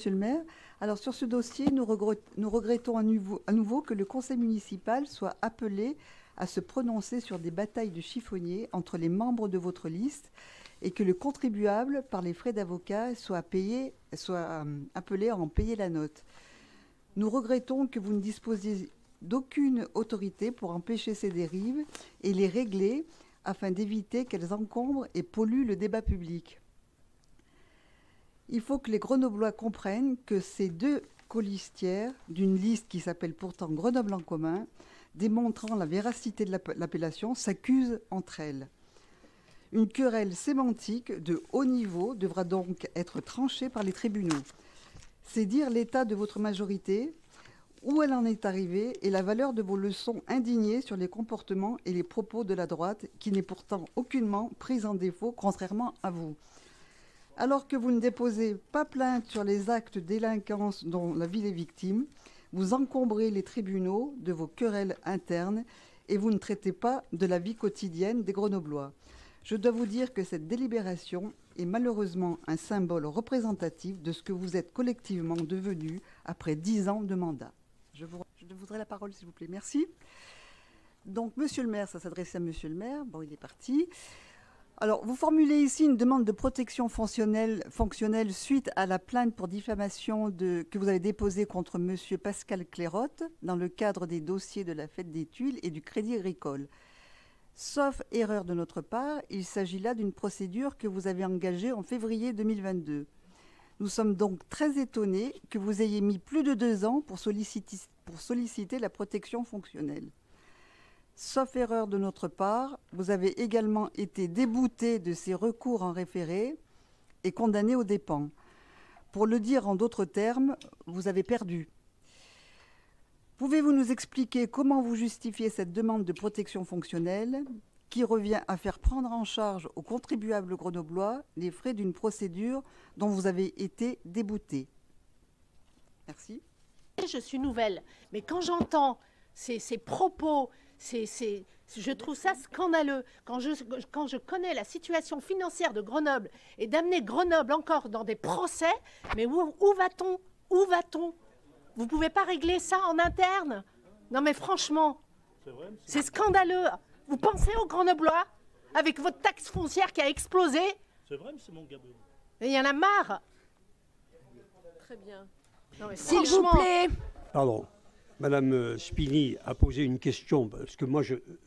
Monsieur le maire. Alors sur ce dossier, nous regrettons à nouveau que le conseil municipal soit appelé à se prononcer sur des batailles de chiffonniers entre les membres de votre liste et que le contribuable, par les frais d'avocat, soit appelé à en payer la note. Nous regrettons que vous ne disposiez d'aucune autorité pour empêcher ces dérives et les régler afin d'éviter qu'elles encombrent et polluent le débat public. Il faut que les Grenoblois comprennent que ces deux colistières d'une liste qui s'appelle pourtant Grenoble en commun, démontrant la véracité de l'appellation, s'accusent entre elles. Une querelle sémantique de haut niveau devra donc être tranchée par les tribunaux. C'est dire l'état de votre majorité, où elle en est arrivée et la valeur de vos leçons indignées sur les comportements et les propos de la droite, qui n'est pourtant aucunement prise en défaut, contrairement à vous. Alors que vous ne déposez pas plainte sur les actes de délinquance dont la ville est victime, vous encombrez les tribunaux de vos querelles internes et vous ne traitez pas de la vie quotidienne des Grenoblois. Je dois vous dire que cette délibération est malheureusement un symbole représentatif de ce que vous êtes collectivement devenus après 10 ans de mandat. Je voudrais la parole, s'il vous plaît. Merci. Donc, monsieur le maire, ça s'adressait à monsieur le maire. Bon, il est parti. Alors, vous formulez ici une demande de protection fonctionnelle suite à la plainte pour diffamation que vous avez déposée contre monsieur Pascal Clairotte dans le cadre des dossiers de la Fête des Tuiles et du Crédit Agricole. Sauf erreur de notre part, il s'agit là d'une procédure que vous avez engagée en février 2022. Nous sommes donc très étonnés que vous ayez mis plus de 2 ans pour solliciter la protection fonctionnelle. Sauf erreur de notre part, vous avez également été débouté de ces recours en référé et condamné aux dépens. Pour le dire en d'autres termes, vous avez perdu. Pouvez-vous nous expliquer comment vous justifiez cette demande de protection fonctionnelle qui revient à faire prendre en charge aux contribuables grenoblois les frais d'une procédure dont vous avez été débouté? Merci. Je suis nouvelle, mais quand j'entends ces propos, je trouve ça scandaleux. Quand je connais la situation financière de Grenoble et d'amener Grenoble encore dans des procès, mais où va-t-on? Où va-t-on? Vous ne pouvez pas régler ça en interne? Non mais franchement, c'est scandaleux. Vous pensez aux Grenoblois avec votre taxe foncière qui a explosé? C'est vrai, mais c'est mon gabeau. Et il y en a marre. Très bien. S'il vous plaît. Pardon. Madame Spini a posé une question, parce que moi,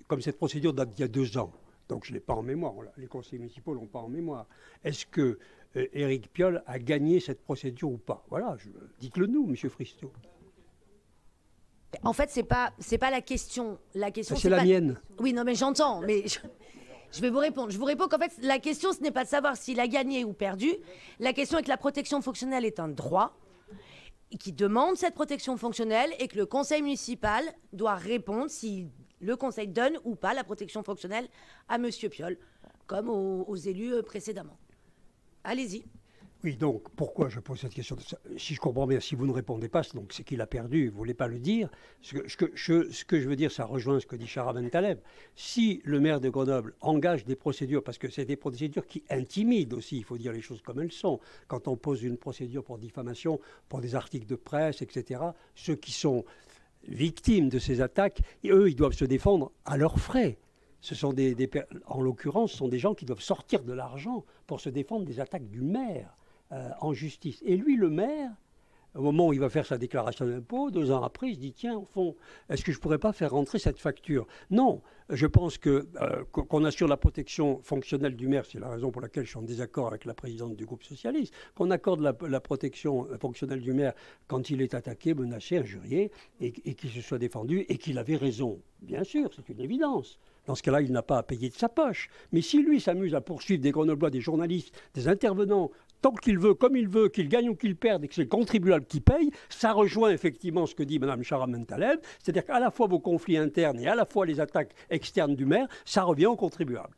comme cette procédure date d'il y a 2 ans, donc je ne l'ai pas en mémoire, les conseillers municipaux ne l'ont pas en mémoire. Est-ce que Éric Piolle a gagné cette procédure ou pas? Voilà, dites-le nous, monsieur Fristo. En fait, c'est pas la question. La question, c'est la mienne. Oui, non, mais j'entends, mais je vais vous répondre. Je vous réponds qu'en fait, la question, ce n'est pas de savoir s'il a gagné ou perdu. La question est que la protection fonctionnelle est un droit qui demande cette protection fonctionnelle et que le conseil municipal doit répondre si le conseil donne ou pas la protection fonctionnelle à monsieur Piolle, comme aux élus précédemment. Allez-y. Oui, donc pourquoi je pose cette question? Si je comprends bien, si vous ne répondez pas, c'est qu'il a perdu, vous ne voulez pas le dire. Ce que je veux dire, ça rejoint ce que dit Chara Ben Taleb. Si le maire de Grenoble engage des procédures, parce que c'est des procédures qui intimident aussi, il faut dire les choses comme elles sont. Quand on pose une procédure pour diffamation, pour des articles de presse, etc., ceux qui sont victimes de ces attaques, eux, ils doivent se défendre à leurs frais. Ce sont en l'occurrence, ce sont des gens qui doivent sortir de l'argent pour se défendre des attaques du maire. En justice. Et lui, le maire, au moment où il va faire sa déclaration d'impôt, 2 ans après, il se dit, tiens, au fond, est-ce que je ne pourrais pas faire rentrer cette facture? Non, je pense qu'on assure la protection fonctionnelle du maire, c'est la raison pour laquelle je suis en désaccord avec la présidente du groupe socialiste, qu'on accorde la protection fonctionnelle du maire quand il est attaqué, menacé, injurié, et qu'il se soit défendu, et qu'il avait raison. Bien sûr, c'est une évidence. Dans ce cas-là, il n'a pas à payer de sa poche. Mais si lui s'amuse à poursuivre des Grenoblois, des journalistes, des intervenants, tant qu'il veut, comme il veut, qu'il gagne ou qu'il perde, et que c'est le contribuable qui paye, ça rejoint effectivement ce que dit Mme Chara Ben Taleb, c'est-à-dire qu'à la fois vos conflits internes et à la fois les attaques externes du maire, ça revient au contribuable.